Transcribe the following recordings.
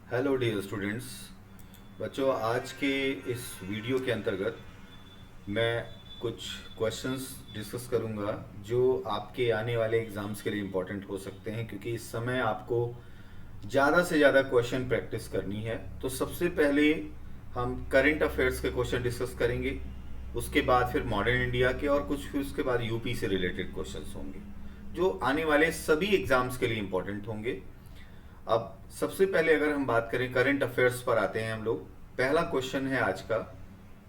Hello dear students. बच्चों, आज के इस वीडियो के अंतर्गत मैं कुछ क्वेश्चंस डिस्कस करूंगा जो आपके आने वाले एग्ज़ाम्स के लिए इम्पोर्टेंट हो सकते हैं, क्योंकि इस समय आपको ज़्यादा से ज़्यादा क्वेश्चन प्रैक्टिस करनी है। तो सबसे पहले हम करंट अफेयर्स के क्वेश्चन डिस्कस करेंगे, उसके बाद फिर मॉडर्न इंडिया के, और कुछ फिर उसके बाद यूपी से रिलेटेड क्वेश्चंस होंगे जो आने वाले सभी एग्ज़ाम्स के लिए इम्पोर्टेंट होंगे। अब सबसे पहले अगर हम बात करें करंट अफेयर्स पर आते हैं हम लोग। पहला क्वेश्चन है आज का,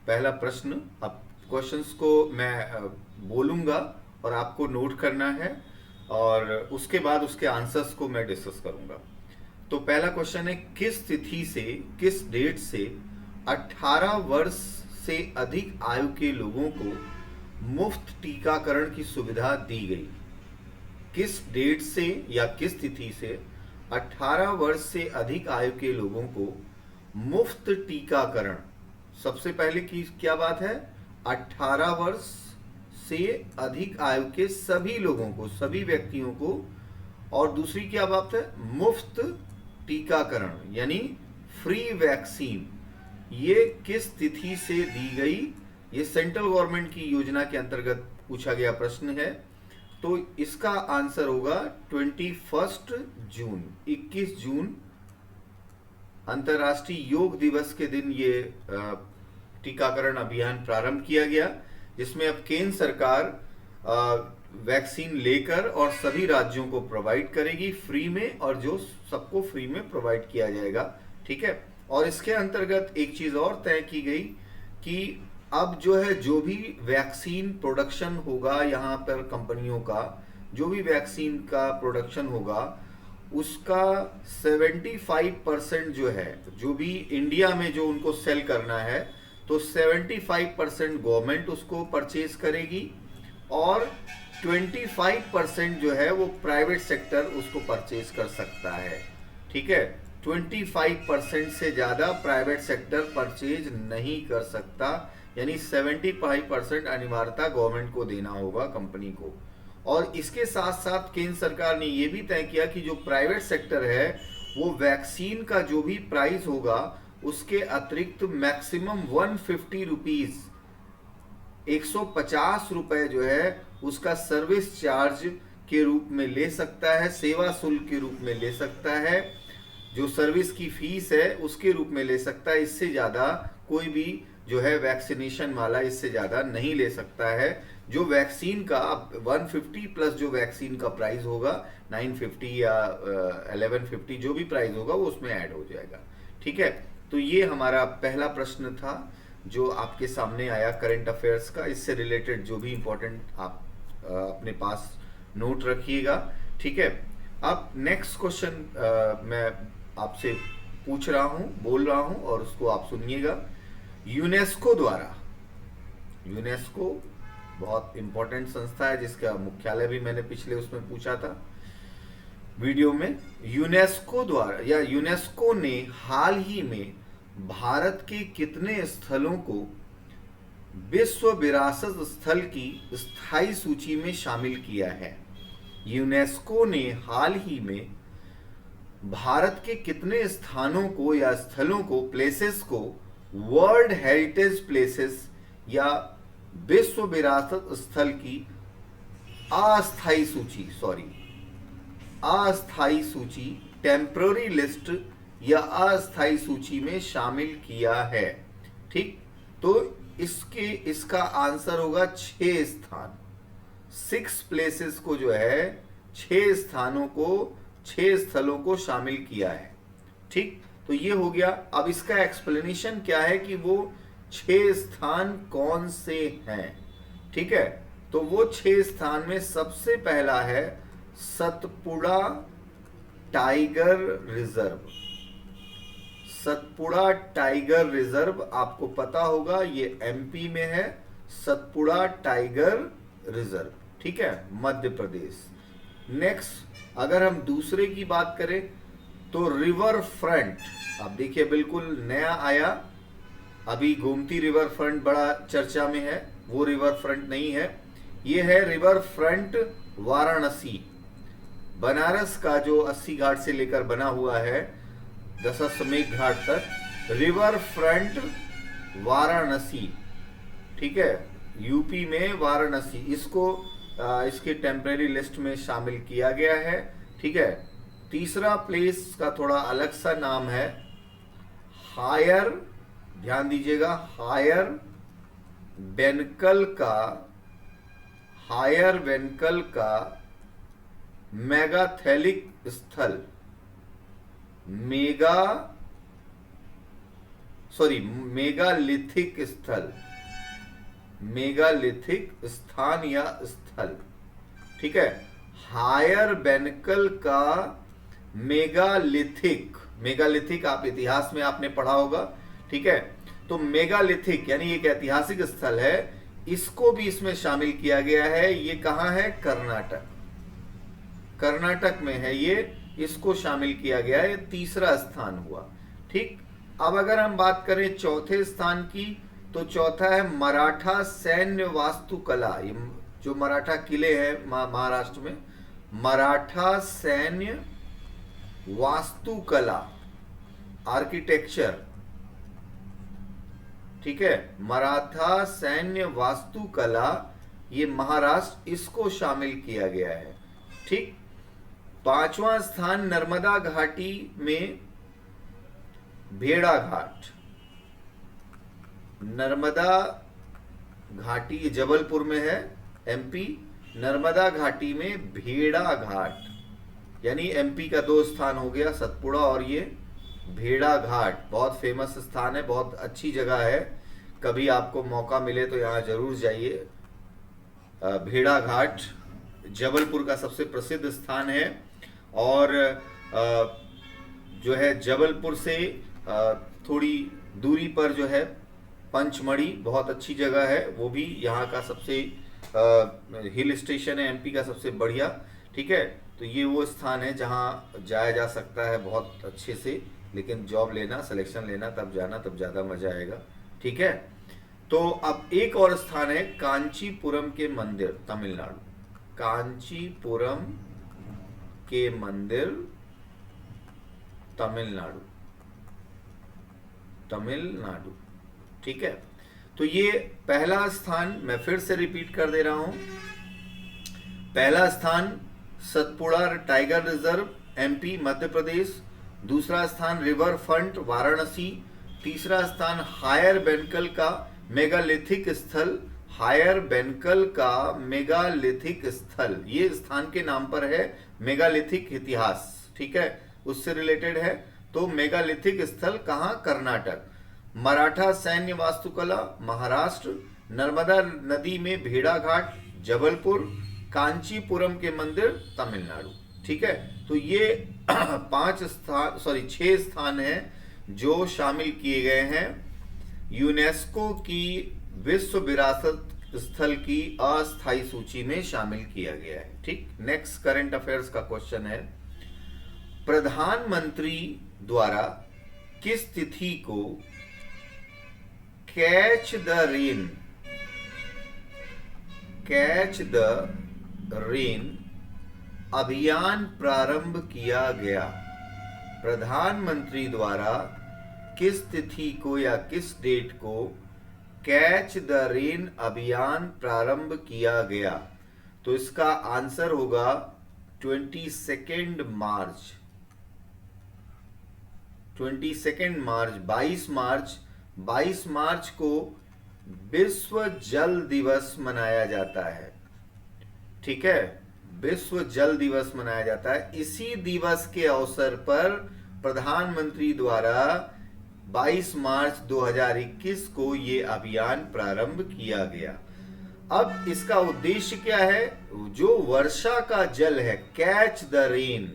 पहला प्रश्न। अब क्वेश्चंस को मैं बोलूंगा और आपको नोट करना है, और उसके बाद उसके आंसर्स को मैं डिस्कस करूंगा। तो पहला क्वेश्चन है, किस तिथि से, किस डेट से 18 वर्ष से अधिक आयु के लोगों को मुफ्त टीकाकरण की सुविधा दी गई? किस डेट से या किस तिथि से 18 वर्ष से अधिक आयु के लोगों को मुफ्त टीकाकरण? सबसे पहले की क्या बात है? 18 वर्ष से अधिक आयु के सभी लोगों को, सभी व्यक्तियों को। और दूसरी क्या बात है? मुफ्त टीकाकरण यानी फ्री वैक्सीन। ये किस तिथि से दी गई? ये सेंट्रल गवर्नमेंट की योजना के अंतर्गत पूछा गया प्रश्न है। तो इसका आंसर होगा 21 जून, 21 जून, अंतर्राष्ट्रीय योग दिवस के दिन ये टीकाकरण अभियान प्रारंभ किया गया, जिसमें अब केंद्र सरकार वैक्सीन लेकर और सभी राज्यों को प्रोवाइड करेगी फ्री में, और जो सबको फ्री में प्रोवाइड किया जाएगा। ठीक है। और इसके अंतर्गत एक चीज और तय की गई कि अब जो है, जो भी वैक्सीन प्रोडक्शन होगा यहाँ पर कंपनियों का, जो भी वैक्सीन का प्रोडक्शन होगा उसका 75% जो है, जो भी इंडिया में जो उनको सेल करना है, तो 75% गवर्नमेंट उसको परचेज करेगी, और 25% जो है वो प्राइवेट सेक्टर उसको परचेज कर सकता है। ठीक है। 25% से ज़्यादा प्राइवेट सेक्टर परचेज नहीं कर सकता, यानी 75% अनिवार्यता गवर्नमेंट को देना होगा कंपनी को। और इसके साथ साथ केंद्र सरकार ने यह भी तय किया कि जो प्राइवेट सेक्टर है वो वैक्सीन का जो भी प्राइस होगा उसके अतिरिक्त मैक्सिमम 150 रुपीज, 150 रुपए जो है उसका सर्विस चार्ज के रूप में ले सकता है, सेवा शुल्क के रूप में ले सकता है, जो सर्विस की फीस है उसके रूप में ले सकता है। इससे ज़्यादा कोई भी जो है वैक्सीनेशन वाला इससे ज़्यादा नहीं ले सकता है। जो वैक्सीन का 150 प्लस जो वैक्सीन का प्राइस होगा 950 या 1150, जो भी प्राइस होगा वो उसमें ऐड हो जाएगा। ठीक है। तो ये हमारा पहला प्रश्न था जो आपके सामने आया करंट अफेयर्स का। इससे रिलेटेड जो भी इंपॉर्टेंट आप अपने पास नोट रखिएगा। ठीक है। अब नेक्स्ट क्वेश्चन मैं आपसे पूछ रहा हूं, बोल रहा हूं, और उसको आप सुनिएगा। यूनेस्को द्वारा, यूनेस्को बहुत इंपॉर्टेंट संस्था है जिसका मुख्यालय भी मैंने पिछले उसमें पूछा था वीडियो में। यूनेस्को द्वारा या यूनेस्को ने हाल ही में भारत के कितने स्थलों को विश्व विरासत स्थल की स्थायी सूची में शामिल किया है? यूनेस्को ने हाल ही में भारत के कितने स्थानों को या स्थलों को, प्लेसेस को, वर्ल्ड हेरिटेज प्लेसेस या विश्व विरासत स्थल की अस्थायी सूची, अस्थायी सूची, टेम्पररी लिस्ट या अस्थायी सूची में शामिल किया है? ठीक। तो इसका आंसर होगा 6 स्थान। 6 प्लेसेस को जो है, 6 स्थानों को, 6 स्थलों को शामिल किया है। ठीक। तो ये हो गया। अब इसका एक्सप्लेनेशन क्या है कि वो 6 स्थान कौन से हैं? ठीक है। तो वो 6 स्थान में सबसे पहला है Satpura tiger reserve. Satpura tiger reserve आपको पता होगा, ये एमपी में है, सतपुड़ा टाइगर रिजर्व। ठीक है, मध्य प्रदेश। नेक्स्ट अगर हम दूसरे की बात करें तो रिवर फ्रंट। अब देखिए बिल्कुल नया आया, अभी गोमती रिवर फ्रंट बड़ा चर्चा में है, वो रिवर फ्रंट नहीं है, ये है रिवर फ्रंट वाराणसी। बनारस का जो 80 घाट से लेकर बना हुआ है, दशाश्वमेध घाट तक, रिवर फ्रंट वाराणसी, ठीक है, यूपी में वाराणसी, इसको इसके टेम्परेरी लिस्ट में शामिल किया गया है, ठीक है। तीसरा प्लेस का थोड़ा अलग सा नाम है हायर, ध्यान दीजिएगा, हायर बेनकल का मेगाथेलिक स्थल, मेगालिथिक स्थान या स्थल, ठीक है। हायर बेनकल का मेगालिथिक आप इतिहास में आपने पढ़ा होगा, ठीक है। तो मेगालिथिक यानी एक ऐतिहासिक स्थल है, इसको भी इसमें शामिल किया गया है। ये कहां है? कर्नाटक में है ये, इसको शामिल किया गया है। ये तीसरा स्थान हुआ, ठीक। अब अगर हम बात करें चौथे स्थान की, तो चौथा है मराठा सैन्य वास्तुकला। ये जो मराठा किले हैं महाराष्ट्र में, मराठा सैन्य वास्तुकला, आर्किटेक्चर, ठीक है, मराठा सैन्य वास्तुकला, ये महाराष्ट्र, इसको शामिल किया गया है, ठीक। पांचवा स्थान नर्मदा घाटी में भेड़ा घाट, नर्मदा घाटी जबलपुर में है, एमपी। नर्मदा घाटी में भेड़ा घाट, यानी एमपी का दो स्थान हो गया, सतपुड़ा और ये भेड़ा घाट, बहुत फेमस स्थान है, बहुत अच्छी जगह है। कभी आपको मौका मिले तो यहाँ जरूर जाइए। भेड़ा घाट जबलपुर का सबसे प्रसिद्ध स्थान है, और जो है जबलपुर से थोड़ी दूरी पर जो है पंचमढ़ी, बहुत अच्छी जगह है, वो भी यहाँ का सबसे हिल स्टेशन है, एमपी का सबसे बढ़िया, ठीक है। तो ये वो स्थान है जहाँ जाया जा सकता है बहुत अच्छे से, लेकिन जॉब लेना, सिलेक्शन लेना, तब जाना, तब ज़्यादा मजा आएगा, ठीक है। तो अब एक और स्थान है कांचीपुरम के मंदिर, तमिलनाडु। कांचीपुरम के मंदिर, तमिलनाडु, ठीक है। तो ये पहला स्थान, मैं फिर से रिपीट कर दे रहा हूं। पहला स्थान Satpura tiger reserve, MP, Madhya Pradesh. दूसरा स्थान रिवर फ्रंट वाराणसी। तीसरा स्थान हायर बेनकल का मेगालिथिक स्थल, हायर बेनकल का मेगालिथिक स्थल, ये स्थान के नाम पर है, मेगालिथिक इतिहास, ठीक है, उससे रिलेटेड है। तो मेगालिथिक स्थल कहां? कर्नाटक। मराठा सैन्य वास्तुकला, महाराष्ट्र। नर्मदा नदी में भेड़ा घाट, जबलपुर। कांचीपुरम के मंदिर, तमिलनाडु, ठीक है। तो ये 6 स्थान हैं जो शामिल किए गए हैं यूनेस्को की विश्व विरासत स्थल की अस्थायी सूची में शामिल किया गया है, ठीक। नेक्स्ट करंट अफेयर्स का क्वेश्चन है, प्रधानमंत्री द्वारा किस तिथि को कैच द रेन अभियान प्रारंभ किया गया? प्रधानमंत्री द्वारा किस तिथि को या किस डेट को कैच द रेन अभियान प्रारंभ किया गया? तो इसका आंसर होगा 22 मार्च। 22 मार्च को विश्व जल दिवस मनाया जाता है, ठीक है, विश्व जल दिवस मनाया जाता है। इसी दिवस के अवसर पर प्रधानमंत्री द्वारा 22 मार्च 2021 को ये अभियान प्रारंभ किया गया। अब इसका उद्देश्य क्या है? जो वर्षा का जल है, कैच द रेन,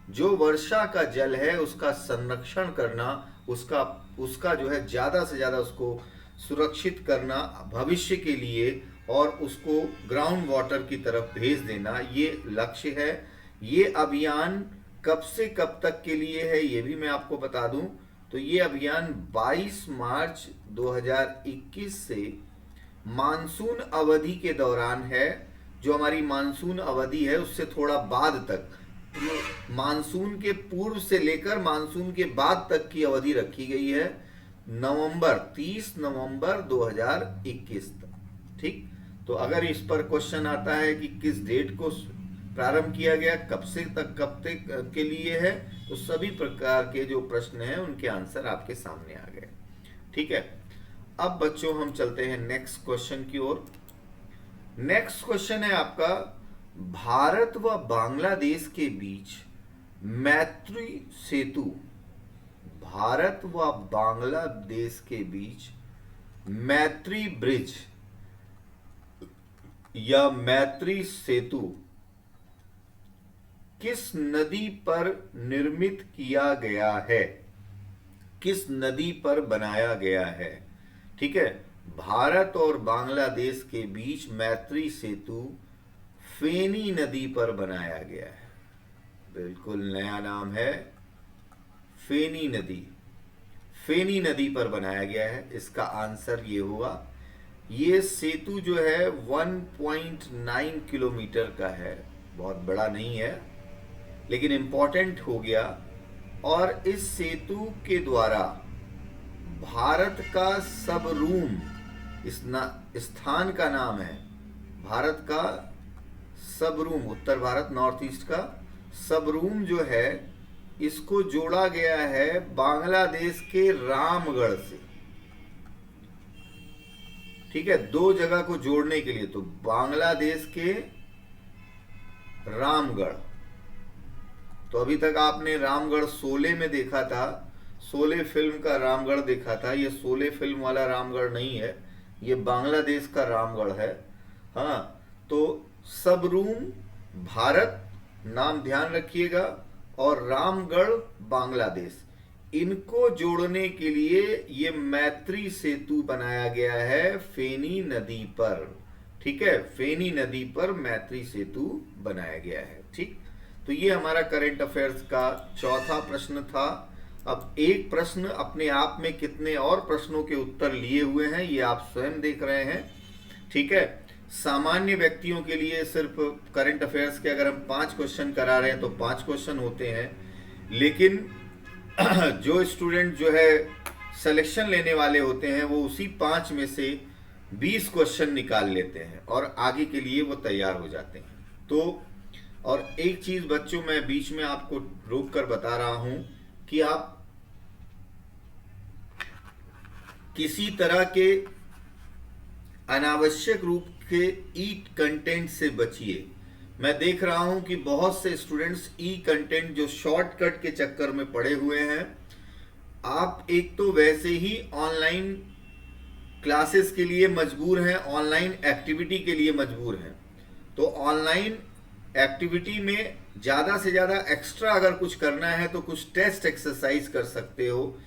जो वर्षा का जल है उसका संरक्षण करना, उसका जो है ज्यादा से ज्यादा उसको सुरक्षित करना भविष्य के लिए, और उसको ग्राउंड वाटर की तरफ भेज देना, ये लक्ष्य है। ये अभियान कब से कब तक के लिए है ये भी मैं आपको बता दूं। तो ये अभियान 22 मार्च 2021 से मानसून अवधि के दौरान है। जो हमारी मानसून अवधि है उससे थोड़ा बाद तक, मानसून के पूर्व से लेकर मानसून के बाद तक की अवधि रखी गई है, नवंबर 30 नवंबर 2021 तक। ठीक, तो अगर इस पर क्वेश्चन आता है कि किस डेट को प्रारंभ किया गया, कब से तक कब तक के लिए है, तो सभी प्रकार के जो प्रश्न हैं उनके आंसर आपके सामने आ गए। ठीक है, अब बच्चों हम चलते हैं नेक्स्ट क्वेश्चन की ओर। नेक्स्ट क्वेश्चन है आपका, भारत व बांग्लादेश के बीच मैत्री सेतु, भारत व बांग्लादेश के बीच मैत्री ब्रिज या मैत्री सेतु किस नदी पर निर्मित किया गया है, किस नदी पर बनाया गया है। ठीक है, भारत और बांग्लादेश के बीच मैत्री सेतु फेनी नदी पर बनाया गया है। बिल्कुल नया नाम है, फेनी नदी, फेनी नदी पर बनाया गया है। इसका आंसर ये हुआ। ये सेतु जो है 1.9 किलोमीटर का है, बहुत बड़ा नहीं है लेकिन इंपॉर्टेंट हो गया। और इस सेतु के द्वारा भारत का सबरूम, इस स्थान का नाम है भारत का सबरूम, उत्तर भारत नॉर्थ ईस्ट का सबरूम जो है, इसको जोड़ा गया है बांग्लादेश के रामगढ़ से। ठीक है, दो जगह को जोड़ने के लिए, तो बांग्लादेश के रामगढ़, तो अभी तक आपने रामगढ़ शोले में देखा था, शोले फिल्म का रामगढ़ देखा था। ये शोले फिल्म वाला रामगढ़ नहीं है, ये बांग्लादेश का रामगढ़ है। हाँ, तो सबरूम भारत नाम ध्यान रखिएगा, और रामगढ़ बांग्लादेश, इनको जोड़ने के लिए ये मैत्री सेतु बनाया गया है फेनी नदी पर। ठीक है, फेनी नदी पर मैत्री सेतु बनाया गया है। ठीक, तो ये हमारा करंट अफेयर्स का चौथा प्रश्न था। अब एक प्रश्न अपने आप में कितने और प्रश्नों के उत्तर लिए हुए हैं ये आप स्वयं देख रहे हैं। ठीक है, सामान्य व्यक्तियों के लिए सिर्फ करंट अफेयर्स के अगर हम 5 क्वेश्चन करा रहे हैं तो 5 क्वेश्चन होते हैं, लेकिन जो स्टूडेंट जो है सिलेक्शन लेने वाले होते हैं वो उसी 5 में से 20 क्वेश्चन निकाल लेते हैं और आगे के लिए वो तैयार हो जाते हैं। तो और एक चीज बच्चों, मैं बीच में आपको रोक कर बता रहा हूं कि आप किसी तरह के अनावश्यक रूप के ई कंटेंट से बचिए। मैं देख रहा हूं कि बहुत से स्टूडेंट्स ई कंटेंट जो शॉर्टकट के चक्कर में पड़े हुए हैं। आप एक तो वैसे ही ऑनलाइन क्लासेस के लिए मजबूर हैं, ऑनलाइन एक्टिविटी के लिए मजबूर हैं, तो ऑनलाइन एक्टिविटी में ज़्यादा से ज़्यादा एक्स्ट्रा अगर कुछ करना है तो कुछ टेस्ट एक्सरसाइज कर सकते हो।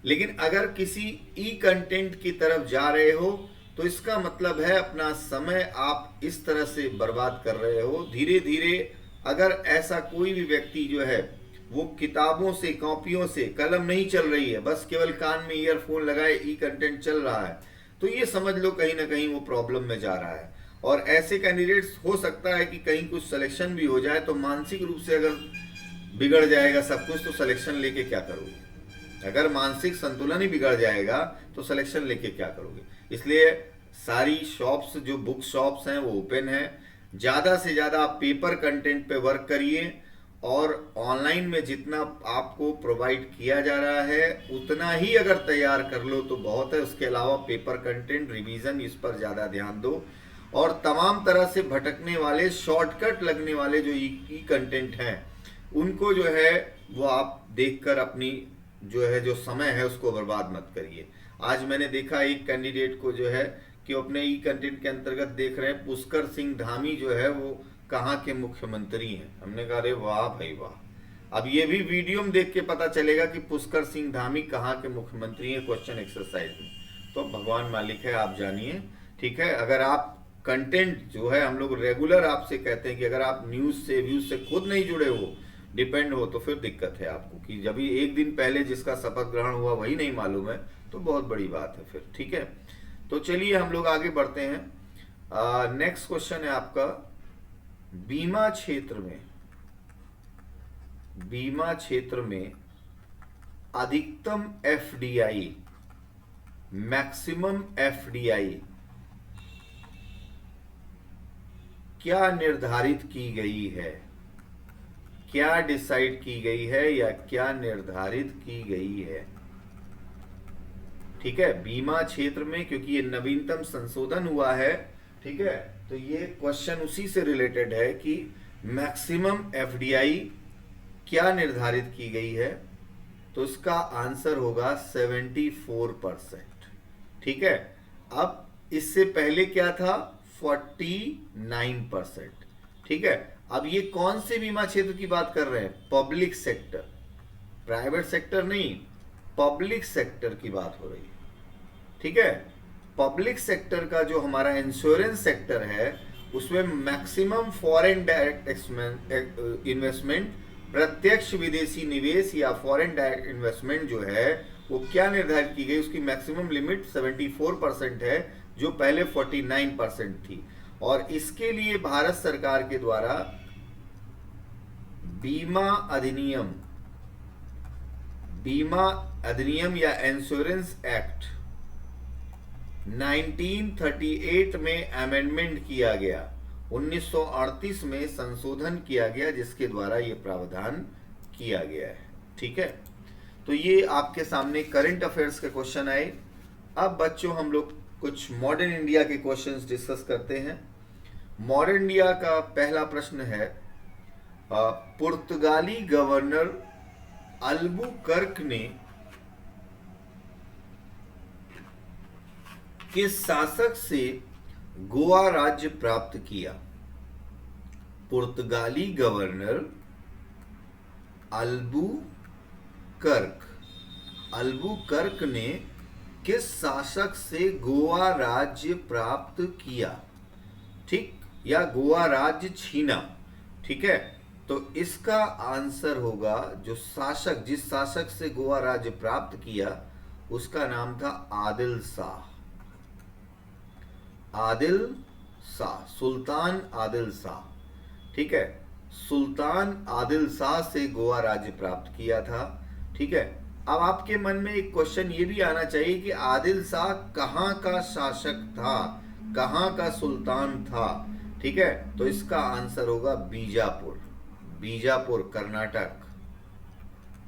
लेकिन अगर किसी ई कंटेंट की तरफ जा रहे हो तो इसका मतलब है अपना समय आप इस तरह से बर्बाद कर रहे हो। धीरे धीरे अगर ऐसा कोई भी व्यक्ति जो है वो किताबों से, कॉपियों से, कलम नहीं चल रही है, बस केवल कान में ईयरफोन लगाए ई कंटेंट चल रहा है, तो ये समझ लो कहीं ना कहीं वो प्रॉब्लम में जा रहा है। और ऐसे कैंडिडेट्स हो सकता है कि कहीं कुछ सिलेक्शन भी हो जाए तो मानसिक रूप से अगर बिगड़ जाएगा सब कुछ, तो सिलेक्शन लेके क्या करोगे? अगर मानसिक संतुलन ही बिगड़ जाएगा तो सिलेक्शन लेके क्या करोगे? इसलिए सारी शॉप्स, जो बुक शॉप्स हैं वो ओपन है। ज़्यादा से ज़्यादा आप पेपर कंटेंट पे वर्क करिए और ऑनलाइन में जितना आपको प्रोवाइड किया जा रहा है उतना ही अगर तैयार कर लो तो बहुत है। उसके अलावा पेपर कंटेंट, रिवीजन, इस पर ज़्यादा ध्यान दो। और तमाम तरह से भटकने वाले, शॉर्टकट लगने वाले जो ई कंटेंट हैं उनको जो है वो आप देखकर अपनी जो समय है उसको बर्बाद मत करिए। आज मैंने देखा एक कैंडिडेट को जो है कि अपने ई कंटेंट के अंतर्गत देख रहे हैं पुष्कर सिंह धामी जो है वो कहाँ के मुख्यमंत्री हैं। हमने कहा अरे वाह भाई वाह, अब ये भी वीडियो में देख के पता चलेगा कि पुष्कर सिंह धामी कहाँ के मुख्यमंत्री हैं क्वेश्चन एक्सरसाइज में। तो भगवान मालिक है, आप जानिए। ठीक है, अगर आप कंटेंट जो है, हम लोग रेगुलर आपसे कहते हैं कि अगर आप न्यूज से, व्यूज से खुद नहीं जुड़े हो, डिपेंड हो, तो फिर दिक्कत है आपको कि जब भी एक दिन पहले जिसका शपथ ग्रहण हुआ वही नहीं मालूम है तो बहुत बड़ी बात है फिर। ठीक है, तो चलिए हम लोग आगे बढ़ते हैं। नेक्स्ट क्वेश्चन है आपका, बीमा क्षेत्र में बीमा क्षेत्र में अधिकतम एफडीआई, मैक्सिमम एफडीआई क्या निर्धारित की गई है, क्या डिसाइड की गई है या क्या निर्धारित की गई है? ठीक है, बीमा क्षेत्र में, क्योंकि ये नवीनतम संशोधन हुआ है, ठीक है, तो ये क्वेश्चन उसी से रिलेटेड है कि मैक्सिमम एफडीआई क्या निर्धारित की गई है। तो इसका आंसर होगा 74%। ठीक है, अब इससे पहले क्या था? 49%। ठीक है, अब ये कौन से बीमा क्षेत्र की बात कर रहे हैं? पब्लिक सेक्टर, प्राइवेट सेक्टर नहीं, पब्लिक सेक्टर की बात हो रही है। ठीक है, पब्लिक सेक्टर का जो हमारा इंश्योरेंस सेक्टर है, उसमें मैक्सिमम फॉरेन डायरेक्ट इन्वेस्टमेंट, प्रत्यक्ष विदेशी निवेश या फॉरेन डायरेक्ट इन्वेस्टमेंट जो है वो क्या निर्धारित की गई? उसकी मैक्सिमम लिमिट 74% है, जो पहले 49% थी। और इसके लिए भारत सरकार के द्वारा बीमा अधिनियम या इंश्योरेंस एक्ट 1938 में अमेंडमेंट किया गया, 1938 में संशोधन किया गया, जिसके द्वारा ये प्रावधान किया गया है। ठीक है, तो ये आपके सामने करंट अफेयर्स के क्वेश्चन आए। अब बच्चों हम लोग कुछ मॉडर्न इंडिया के क्वेश्चंस डिस्कस करते हैं। मॉडर्न इंडिया का पहला प्रश्न है, पुर्तगाली गवर्नर अल्बुकर्क ने किस शासक से गोवा राज्य प्राप्त किया? पुर्तगाली गवर्नर अल्बुकर्क ने किस शासक से गोवा राज्य प्राप्त किया? ठीक, या गोवा राज्य छीना। ठीक है, तो इसका आंसर होगा, जो शासक, जिस शासक से गोवा राज्य प्राप्त किया, उसका नाम था आदिल शाह। सुल्तान आदिल शाह। ठीक है, सुल्तान आदिल शाह से गोवा राज्य प्राप्त किया था। ठीक है, अब आपके मन में एक क्वेश्चन ये भी आना चाहिए कि आदिल शाह कहाँ का शासक था, कहाँ का सुल्तान था? ठीक है, तो इसका आंसर होगा बीजापुर, कर्नाटक।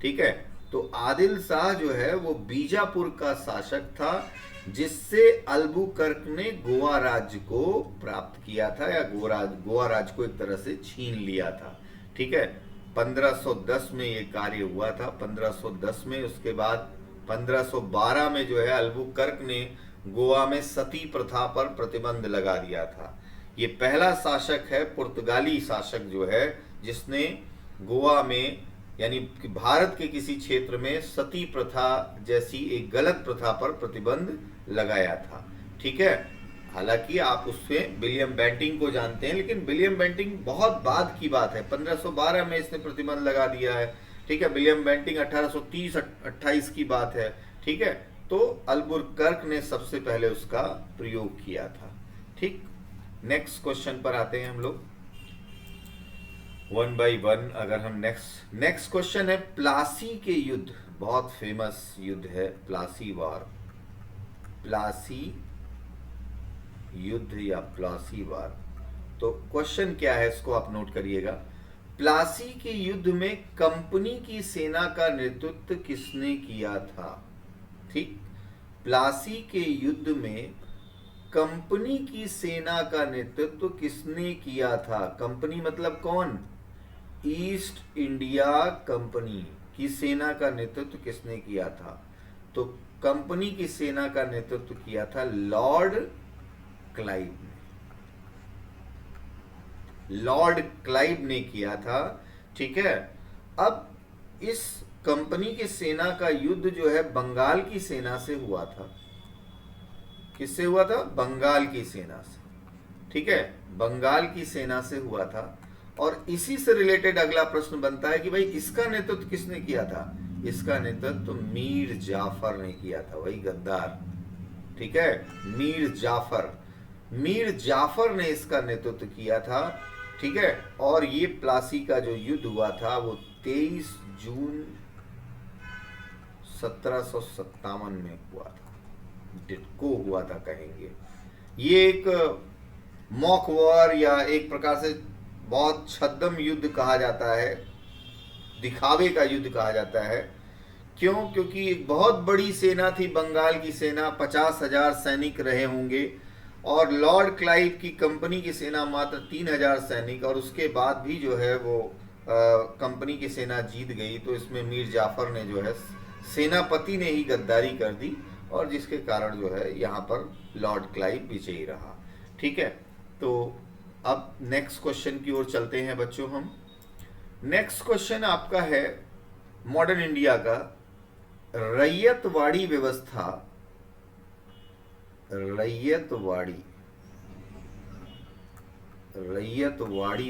ठीक है, तो आदिल शाह जो है वो बीजापुर का शासक था, जिससे अल्बुकर्क ने गोवा राज्य को प्राप्त किया था, या गोवा राज्य को एक तरह से छीन लिया था। ठीक है, 1510 में ये कार्य हुआ था, 1510 में। उसके बाद 1512 में जो है अल्बुकर्क ने गोवा में सती प्रथा पर प्रतिबंध लगा दिया था। ये पहला शासक है, पुर्तगाली शासक जो है, जिसने गोवा में, यानी भारत के किसी क्षेत्र में सती प्रथा जैसी एक गलत प्रथा पर प्रतिबंध लगाया था। ठीक है, हालांकि आप उससे विलियम बेंटिंक को जानते हैं, लेकिन विलियम बेंटिंक बहुत बाद की बात है, 1512 में इसने प्रतिबंध लगा दिया है। ठीक है, विलियम बेंटिंक 1830-28 की बात है। ठीक है, तो अल्बुकर्क ने सबसे पहले उसका प्रयोग किया था। ठीक, नेक्स्ट क्वेश्चन पर आते हैं हम लोग, वन बाई वन। अगर हम नेक्स्ट क्वेश्चन है, प्लासी के युद्ध, बहुत फेमस युद्ध है प्लासी वार, प्लासी युद्ध या प्लासी वार। तो क्वेश्चन क्या है, इसको आप नोट करिएगा। प्लासी के युद्ध में कंपनी की सेना का नेतृत्व किसने किया था? ठीक, प्लासी के युद्ध में कंपनी की सेना का नेतृत्व किसने किया था? कंपनी मतलब कौन? ईस्ट इंडिया कंपनी की सेना का नेतृत्व किसने किया था? तो कंपनी की सेना का नेतृत्व किया था लॉर्ड क्लाइव ने किया था। ठीक है, अब इस कंपनी की सेना का युद्ध जो है बंगाल की सेना से हुआ था। किससे हुआ था? बंगाल की सेना से। ठीक है, बंगाल की सेना से हुआ था। और इसी से रिलेटेड अगला प्रश्न बनता है कि भाई इसका नेतृत्व किसने किया था? इसका नेतृत्व मीर जाफर ने किया था, वही गद्दार। ठीक है, मीर जाफर ने इसका नेतृत्व किया था। ठीक है, और ये प्लासी का जो युद्ध हुआ था वो 23 जून 1757 में हुआ था, डिटको हुआ था कहेंगे। ये एक मॉक वॉर या एक प्रकार से बहुत छद्म युद्ध कहा जाता है, दिखावे का युद्ध कहा जाता है। क्यों? क्योंकि एक बहुत बड़ी सेना थी, बंगाल की सेना, 50,000 सैनिक रहे होंगे, और लॉर्ड क्लाइव की कंपनी की सेना मात्र 3,000 सैनिक, और उसके बाद भी जो है वो कंपनी की सेना जीत गई। तो इसमें मीर जाफर ने जो है, सेनापति ने ही गद्दारी कर दी, और जिसके कारण जो है यहाँ पर लॉर्ड क्लाइव विजयी रहा। ठीक है, तो अब नेक्स्ट क्वेश्चन की ओर चलते हैं बच्चों हम। नेक्स्ट क्वेश्चन आपका है मॉडर्न इंडिया का, रैयतवाड़ी व्यवस्था। रैयतवाड़ी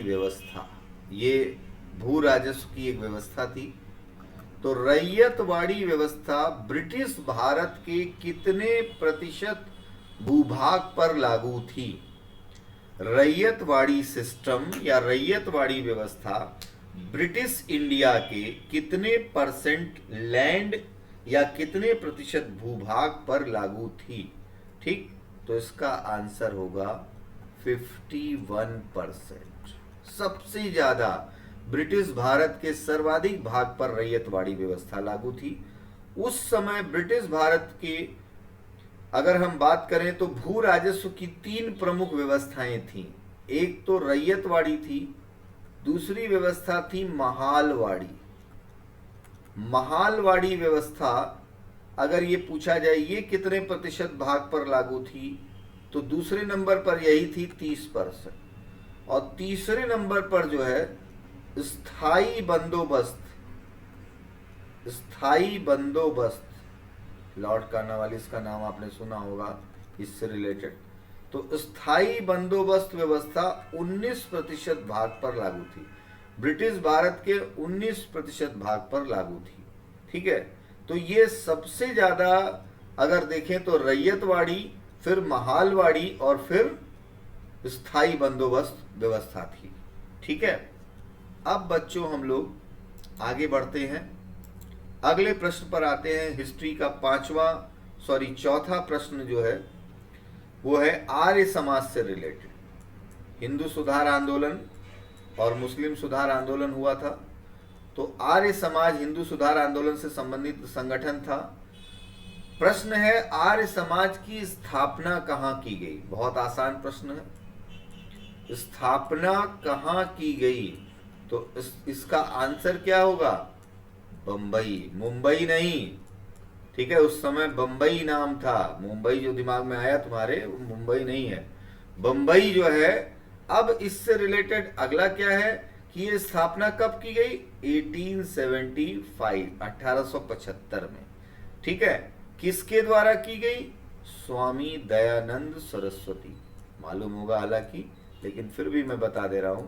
व्यवस्था ये भू राजस्व की एक व्यवस्था थी। तो रैयतवाड़ी व्यवस्था ब्रिटिश भारत के कितने प्रतिशत भूभाग पर लागू थी? रैयतवाड़ी सिस्टम या रैयतवाड़ी व्यवस्था ब्रिटिश इंडिया के कितने परसेंट लैंड या कितने प्रतिशत भूभाग पर लागू थी? ठीक, तो इसका आंसर होगा 51%। सबसे ज्यादा ब्रिटिश भारत के सर्वाधिक भाग पर रैयतवाड़ी व्यवस्था लागू थी। उस समय ब्रिटिश भारत के अगर हम बात करें तो भू राजस्व की 3 प्रमुख व्यवस्थाएं थीं। एक तो रैयतवाड़ी थी, दूसरी व्यवस्था थी महालवाड़ी। महालवाड़ी व्यवस्था अगर ये पूछा जाए ये कितने प्रतिशत भाग पर लागू थी, तो दूसरे नंबर पर यही थी 30%, और तीसरे नंबर पर जो है स्थायी बंदोबस्त, लॉर्ड कॉर्नवालिस का नाम आपने सुना होगा इससे रिलेटेड। तो स्थायी बंदोबस्त व्यवस्था 19% भाग पर लागू थी, ब्रिटिश भारत के 19% भाग पर लागू थी। ठीक है, तो ये सबसे ज्यादा अगर देखें तो रैयतवाड़ी, फिर महालवाड़ी और फिर स्थायी बंदोबस्त व्यवस्था थी। ठीक है, अब बच्चों हम लोग आगे बढ़ते हैं, अगले प्रश्न पर आते हैं। हिस्ट्री का चौथा प्रश्न जो है वो है आर्य समाज से रिलेटेड। हिंदू सुधार आंदोलन और मुस्लिम सुधार आंदोलन हुआ था, तो आर्य समाज हिंदू सुधार आंदोलन से संबंधित संगठन था। प्रश्न है आर्य समाज की स्थापना कहाँ की गई? बहुत आसान प्रश्न है, स्थापना कहाँ की गई? तो इसका आंसर क्या होगा? बंबई, मुंबई नहीं। ठीक है, उस समय बंबई नाम था। मुंबई जो दिमाग में आया तुम्हारे, वो मुंबई नहीं है, बंबई जो है। अब इससे रिलेटेड अगला क्या है कि ये स्थापना कब की गई? 1875, 1875 में। ठीक है, किसके द्वारा की गई? स्वामी दयानंद सरस्वती। मालूम होगा हालांकि, लेकिन फिर भी मैं बता दे रहा हूं,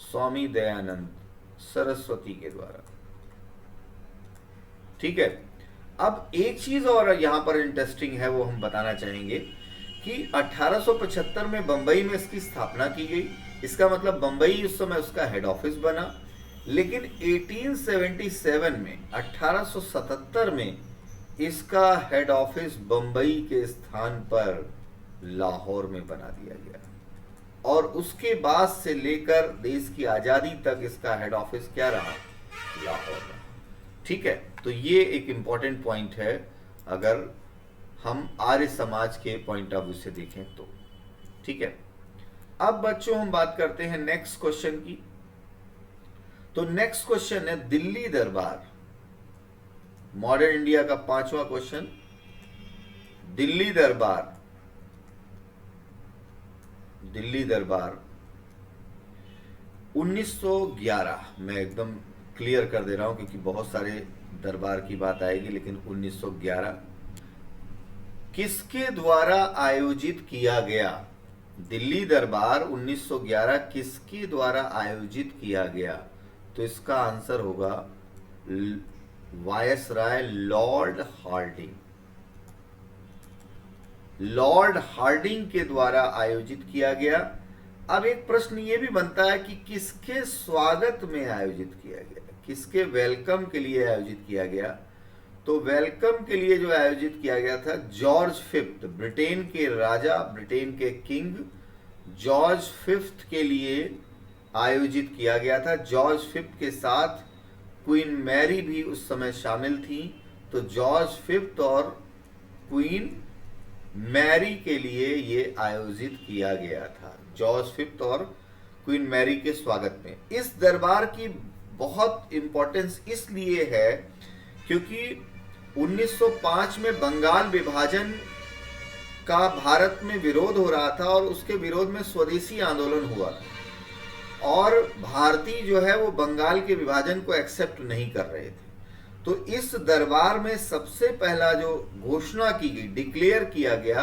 स्वामी दयानंद सरस्वती के द्वारा। ठीक है, अब एक चीज और यहां पर इंटरेस्टिंग है, वो हम बताना चाहेंगे कि 1875 में बंबई में इसकी स्थापना की गई। इसका मतलब बंबई उस समय उसका हेड ऑफिस बना। लेकिन 1877 में, 1877 में इसका हेड ऑफिस बंबई के स्थान पर लाहौर में बना दिया गया, और उसके बाद से लेकर देश की आजादी तक इसका हेड ऑफिस क्या रहा? लाहौर रहा। ठीक है, तो ये एक इंपॉर्टेंट पॉइंट है अगर हम आर्य समाज के पॉइंट ऑफ व्यू से देखें तो। ठीक है, अब बच्चों हम बात करते हैं नेक्स्ट क्वेश्चन की। तो नेक्स्ट क्वेश्चन है दिल्ली दरबार। मॉडर्न इंडिया का 5वां क्वेश्चन, दिल्ली दरबार। दिल्ली दरबार 1911, मैं एकदम क्लियर कर दे रहा हूं क्योंकि बहुत सारे दरबार की बात आएगी, लेकिन 1911 किसके द्वारा आयोजित किया गया? दिल्ली दरबार 1911 किसके द्वारा आयोजित किया गया? तो इसका आंसर होगा viceroy lord Hardinge. Lord Hardinge के द्वारा आयोजित किया गया। अब एक प्रश्न ये भी बनता है कि किसके स्वागत में आयोजित किया गया? किसके वेलकम के लिए आयोजित किया गया? तो वेलकम के लिए जो आयोजित किया गया था, जॉर्ज फिफ्थ, ब्रिटेन के राजा, ब्रिटेन के किंग जॉर्ज फिफ्थ के लिए आयोजित किया गया था। जॉर्ज फिफ्थ के साथ क्वीन मैरी भी उस समय शामिल थी। तो जॉर्ज फिफ्थ और क्वीन मैरी के लिए ये आयोजित किया गया था, जॉर्ज फिफ्थ और क्वीन मैरी के स्वागत में। इस दरबार की बहुत इंपॉर्टेंस इसलिए है क्योंकि 1905 में बंगाल विभाजन का भारत में विरोध हो रहा था और उसके विरोध में स्वदेशी आंदोलन हुआ और भारतीय जो है वो बंगाल के विभाजन को एक्सेप्ट नहीं कर रहे थे। तो इस दरबार में सबसे पहला जो घोषणा की गई, डिक्लेयर किया गया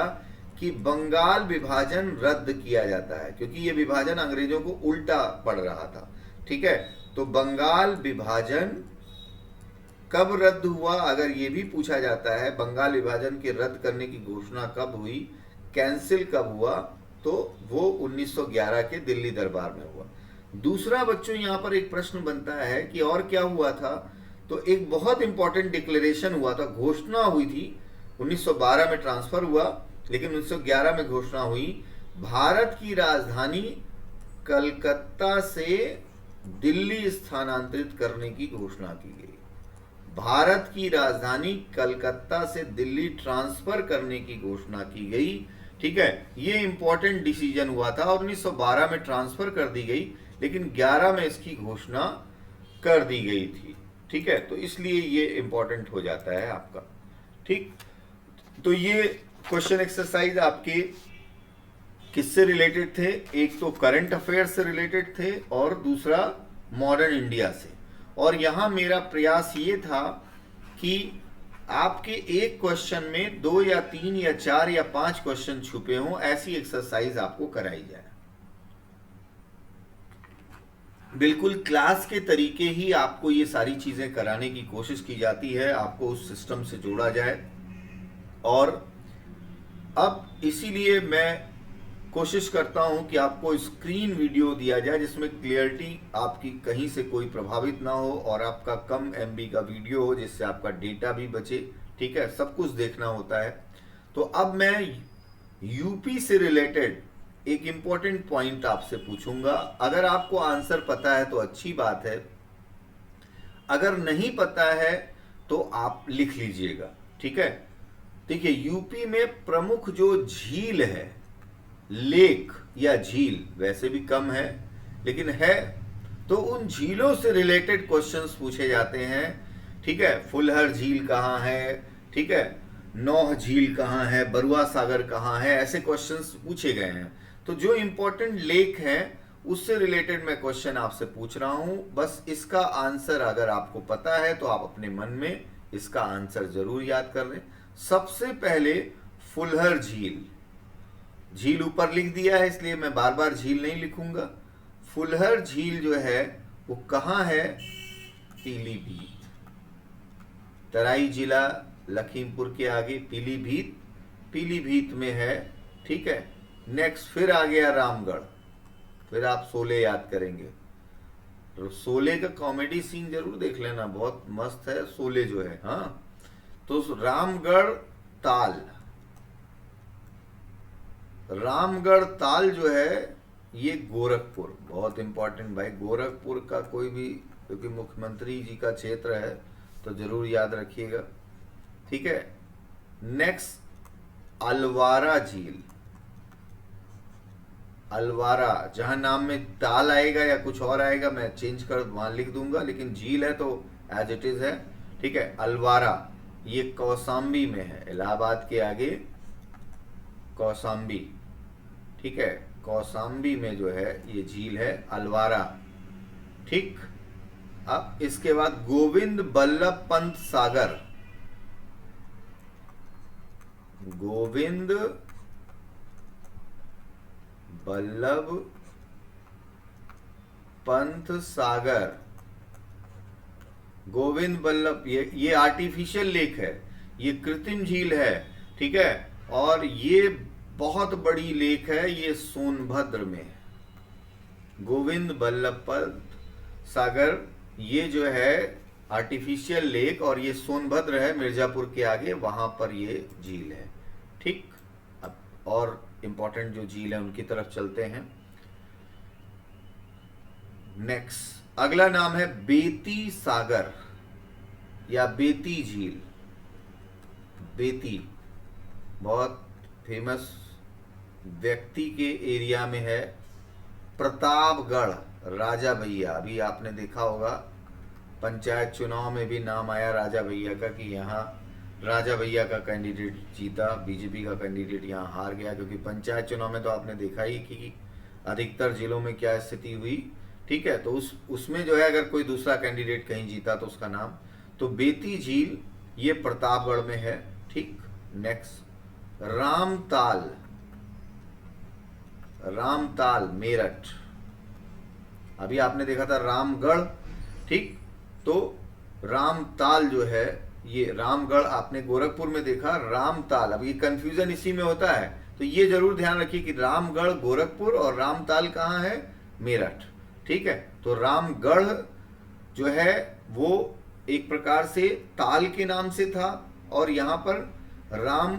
कि बंगाल विभाजन रद्द किया जाता है, क्योंकि ये विभाजन अंग्रेजों को उल्टा पड़ रहा था। ठीक है, तो बंगाल विभाजन कब रद्द हुआ, अगर ये भी पूछा जाता है बंगाल विभाजन के रद्द करने की घोषणा कब हुई, कैंसिल कब हुआ, तो वो 1911 के दिल्ली दरबार में हुआ। दूसरा बच्चों यहाँ पर एक प्रश्न बनता है कि और क्या हुआ था? तो एक बहुत इंपॉर्टेंट डिक्लेरेशन हुआ था, घोषणा हुई थी। 1912 में ट्रांसफर हुआ, लेकिन 1911 में घोषणा हुई, भारत की राजधानी कलकत्ता से दिल्ली स्थानांतरित करने की घोषणा की गई। भारत की राजधानी कलकत्ता से दिल्ली ट्रांसफर करने की घोषणा की गई। ठीक है, ये इंपॉर्टेंट डिसीजन हुआ था और 1912 में ट्रांसफर कर दी गई, लेकिन 11 में इसकी घोषणा कर दी गई थी। ठीक है, तो इसलिए ये इंपॉर्टेंट हो जाता है आपका। ठीक, तो ये क्वेश्चन एक्सरसाइज आपके किससे रिलेटेड थे? एक तो करंट अफेयर से रिलेटेड थे और दूसरा मॉडर्न इंडिया से। और यहां मेरा प्रयास ये था कि आपके एक क्वेश्चन में 2 या 3 या 4 या 5 क्वेश्चन छुपे हों, ऐसी एक्सरसाइज आपको कराई जाए। बिल्कुल क्लास के तरीके ही आपको ये सारी चीजें कराने की कोशिश की जाती है, आपको उस सिस्टम से जोड़ा जाए। और अब इसीलिए मैं कोशिश करता हूं कि आपको स्क्रीन वीडियो दिया जाए जिसमें क्लियरिटी आपकी कहीं से कोई प्रभावित ना हो और आपका कम एमबी का वीडियो हो, जिससे आपका डेटा भी बचे। ठीक है, सब कुछ देखना होता है। तो अब मैं यूपी से रिलेटेड एक इंपॉर्टेंट पॉइंट आपसे पूछूंगा। अगर आपको आंसर पता है तो अच्छी बात है, अगर नहीं पता है तो आप लिख लीजिएगा। ठीक है, देखिए यूपी में प्रमुख जो झील है, लेक या झील, वैसे भी कम है लेकिन है, तो उन झीलों से रिलेटेड क्वेश्चंस पूछे जाते हैं। ठीक है, फुलहर झील कहाँ है, ठीक है, नौह झील कहाँ है, बरुआ सागर कहाँ है, ऐसे क्वेश्चंस पूछे गए हैं। तो जो इंपॉर्टेंट लेक है उससे रिलेटेड मैं क्वेश्चन आपसे पूछ रहा हूं। बस इसका आंसर अगर आपको पता है तो आप अपने मन में इसका आंसर जरूर याद कर लें। सबसे पहले फुलहर झील, झील ऊपर लिख दिया है इसलिए मैं बार बार झील नहीं लिखूंगा। फुलहर झील जो है वो कहाँ है? पीलीभीत, तराई जिला लखीमपुर के आगे पीलीभीत, पीलीभीत में है। ठीक है, नेक्स्ट फिर आ गया रामगढ़, फिर आप शोले याद करेंगे। तो शोले का कॉमेडी सीन जरूर देख लेना, बहुत मस्त है शोले जो है। हाँ, तो रामगढ़ ताल, रामगढ़ ताल जो है ये गोरखपुर, बहुत इंपॉर्टेंट भाई। गोरखपुर का कोई भी, क्योंकि मुख्यमंत्री जी का क्षेत्र है तो जरूर याद रखिएगा। ठीक है, नेक्स्ट अल्वारा झील, अल्वारा, जहां नाम में ताल आएगा या कुछ और आएगा मैं चेंज कर वहां लिख दूंगा, लेकिन झील है तो एज इट इज है। ठीक है, अल्वारा ये कौसाम्बी में है, इलाहाबाद के आगे कौसाम्बी। ठीक है, कौसाम्बी में जो है ये झील है अल्वारा। ठीक, अब इसके बाद गोविंद बल्लभ पंत सागर, गोविंद बल्लभ पंत सागर, गोविंद बल्लभ, ये आर्टिफिशियल लेक है, ये कृत्रिम झील है। ठीक है, और ये बहुत बड़ी लेक है, ये सोनभद्र में है। गोविंद बल्लभ पंत सागर ये जो है आर्टिफिशियल लेक, और ये सोनभद्र है मिर्जापुर के आगे, वहां पर ये झील है। ठीक, अब और इम्पोर्टेंट जो झील है उनकी तरफ चलते हैं। नेक्स्ट अगला नाम है बेती सागर या बेती झील। बेती बहुत फेमस व्यक्ति के एरिया में है, प्रतापगढ़ राजा भैया। अभी आपने देखा होगा पंचायत चुनाव में भी नाम आया राजा भैया का कि यहाँ राजा भैया का कैंडिडेट जीता, बीजेपी का कैंडिडेट यहाँ हार गया। क्योंकि पंचायत चुनाव में तो आपने देखा ही कि अधिकतर जिलों में क्या स्थिति हुई। ठीक है, तो उसमें जो है अगर कोई दूसरा कैंडिडेट कहीं जीता तो उसका नाम, तो बेती झील ये प्रतापगढ़ में है। ठीक, नेक्स्ट रामताल, रामताल मेरठ। अभी आपने देखा था रामगढ़, ठीक, तो रामताल जो है ये रामगढ़ आपने गोरखपुर में देखा, रामताल। अब ये कंफ्यूजन इसी में होता है, तो ये जरूर ध्यान रखिए कि रामगढ़ गोरखपुर और रामताल कहाँ है, मेरठ। ठीक है, तो रामगढ़ जो है वो एक प्रकार से ताल के नाम से था, और यहाँ पर राम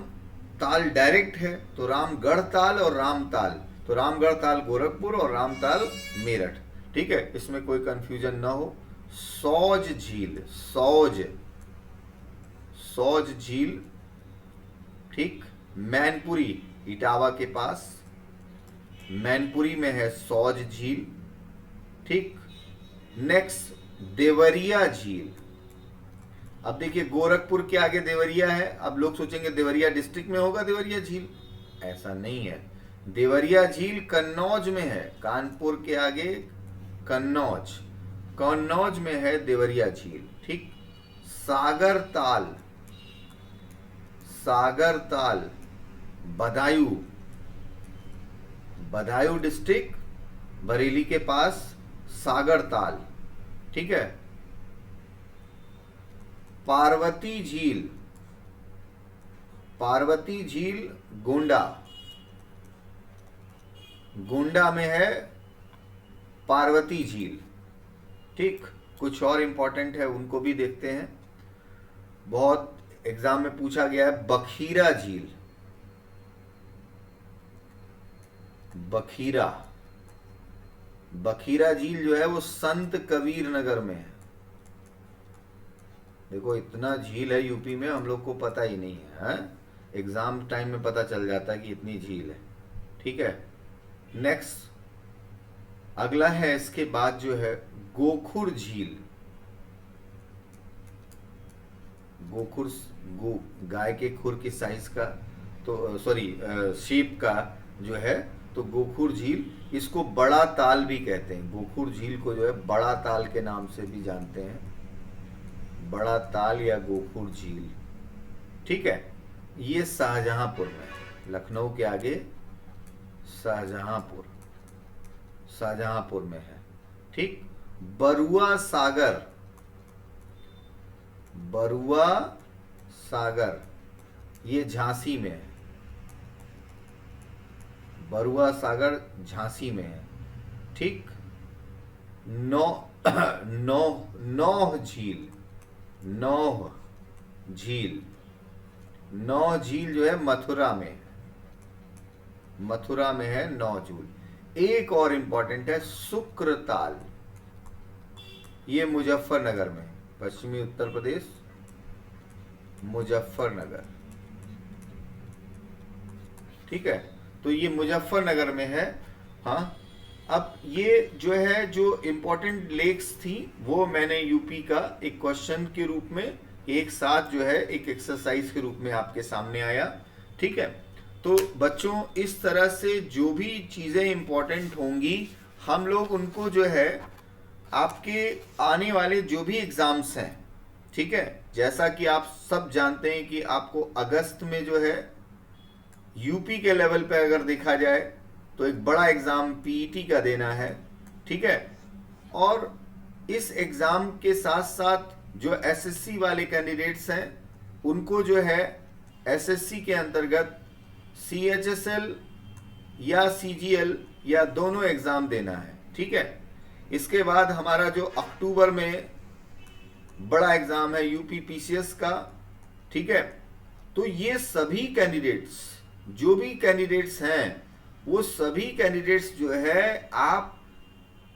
ताल डायरेक्ट है, तो रामगढ़ ताल और रामताल, तो रामगढ़ ताल गोरखपुर और रामताल मेरठ। ठीक है, इसमें कोई कंफ्यूजन ना हो। सौज झील, सौज, सौज झील, ठीक, मैनपुरी इटावा के पास, मैनपुरी में है सौज झील। ठीक, नेक्स्ट देवरिया झील। अब देखिए गोरखपुर के आगे देवरिया है, अब लोग सोचेंगे देवरिया डिस्ट्रिक्ट में होगा देवरिया झील, ऐसा नहीं है। देवरिया झील कन्नौज में है, कानपुर के आगे कन्नौज, कन्नौज में है देवरिया झील। ठीक, सागर ताल, सागर ताल बदायूं, बदायूं डिस्ट्रिक्ट बरेली के पास सागर ताल। ठीक है, पार्वती झील, पार्वती झील गोंडा, गोंडा में है पार्वती झील। ठीक, कुछ और इंपॉर्टेंट है उनको भी देखते हैं, बहुत एग्जाम में पूछा गया है। बखीरा झील, बखीरा, बखीरा झील जो है वो संत कबीर नगर में है। देखो इतना झील है यूपी में, हम लोग को पता ही नहीं है, एग्जाम टाइम में पता चल जाता है कि इतनी झील है। ठीक है, नेक्स्ट अगला है इसके बाद जो है गोखुर झील। गोखुर, गाय के खुर की साइज का, तो सॉरी शेप का जो है, तो गोखुर झील, इसको बड़ा ताल भी कहते हैं। गोखुर झील को जो है बड़ा ताल के नाम से भी जानते हैं, बड़ा ताल या गोखुर झील। ठीक है, ये शाहजहांपुर में, लखनऊ के आगे शाहजहांपुर, शाहजहांपुर में है। ठीक, बरुआ सागर, बरुआ सागर ये झांसी में है, बरुआ सागर झांसी में है। ठीक, नौह झील, नौह झील, नौह झील जो है मथुरा में है, मथुरा में है नौह झील। एक और इंपॉर्टेंट है शुक्रताल, ये मुजफ्फरनगर में, पश्चिमी उत्तर प्रदेश मुजफ्फरनगर। ठीक है, तो ये मुजफ्फरनगर में है। हाँ, अब ये जो है जो इंपॉर्टेंट लेक्स थी वो मैंने यूपी का एक क्वेश्चन के रूप में एक साथ जो है एक एक्सरसाइज के रूप में आपके सामने आया। ठीक है, तो बच्चों इस तरह से जो भी चीजें इंपॉर्टेंट होंगी हम लोग उनको जो है आपके आने वाले जो भी एग्जाम्स हैं, ठीक है, जैसा कि आप सब जानते हैं कि आपको अगस्त में जो है यूपी के लेवल पे अगर देखा जाए तो एक बड़ा एग्जाम पीईटी का देना है। ठीक है, और इस एग्जाम के साथ साथ जो एसएससी वाले कैंडिडेट्स हैं उनको जो है एसएससी के अंतर्गत सीएचएसएल या सीजीएल या दोनों एग्जाम देना है। ठीक है, इसके बाद हमारा जो अक्टूबर में बड़ा एग्जाम है यूपी पीसीएस का, ठीक है। तो ये सभी कैंडिडेट्स, जो भी कैंडिडेट्स हैं, वो सभी कैंडिडेट्स जो है, आप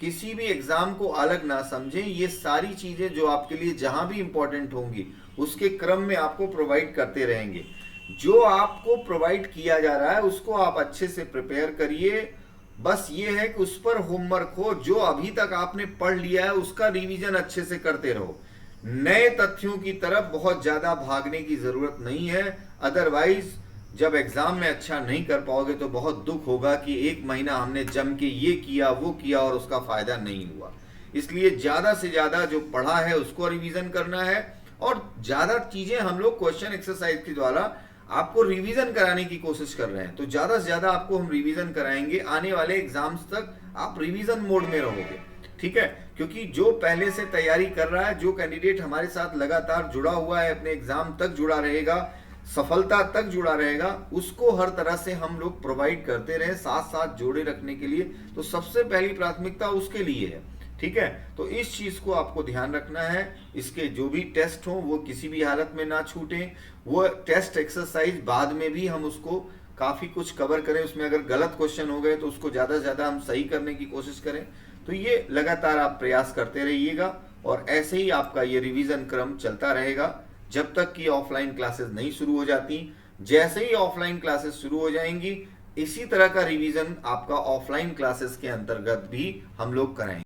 किसी भी एग्जाम को अलग ना समझें। ये सारी चीजें जो आपके लिए जहां भी इंपॉर्टेंट होंगी उसके क्रम में आपको प्रोवाइड करते रहेंगे। जो आपको प्रोवाइड किया जा रहा है उसको आप अच्छे से प्रिपेयर करिए। बस ये है कि उस पर होमवर्क हो, जो अभी तक आपने पढ़ लिया है उसका रिवीजन अच्छे से करते रहो। नए तथ्यों की तरफ बहुत ज्यादा भागने की जरूरत नहीं है, अदरवाइज जब एग्जाम में अच्छा नहीं कर पाओगे तो बहुत दुख होगा कि एक महीना हमने जम के ये किया वो किया और उसका फायदा नहीं हुआ। इसलिए ज्यादा से ज्यादा जो पढ़ा है उसको रिवीजन करना है, और ज्यादा चीजें हम लोग क्वेश्चन एक्सरसाइज के द्वारा आपको रिवीजन कराने की कोशिश कर रहे हैं। तो ज्यादा से ज्यादा आपको हम रिवीजन कराएंगे, आने वाले एग्जाम्स तक आप रिवीजन मोड में रहोगे, ठीक है। क्योंकि जो पहले से तैयारी कर रहा है, जो कैंडिडेट हमारे साथ लगातार जुड़ा हुआ है, अपने एग्जाम तक जुड़ा रहेगा, सफलता तक जुड़ा रहेगा, उसको हर तरह से हम लोग प्रोवाइड करते रहे, साथ साथ जोड़े रखने के लिए। तो सबसे पहली प्राथमिकता उसके लिए है, ठीक है। तो इस चीज को आपको ध्यान रखना है। इसके जो भी टेस्ट हो वो किसी भी हालत में ना छूटे। वो टेस्ट एक्सरसाइज बाद में भी हम उसको काफी कुछ कवर करें, उसमें अगर गलत क्वेश्चन हो गए तो उसको ज्यादा से ज्यादा हम सही करने की कोशिश करें। तो ये लगातार आप प्रयास करते रहिएगा, और ऐसे ही आपका ये रिवीजन क्रम चलता रहेगा जब तक कि ऑफलाइन क्लासेस नहीं शुरू हो जाती। जैसे ही ऑफलाइन क्लासेस शुरू हो जाएंगी, इसी तरह का रिवीजन आपका ऑफलाइन क्लासेस के अंतर्गत भी हम लोग कराएंगे।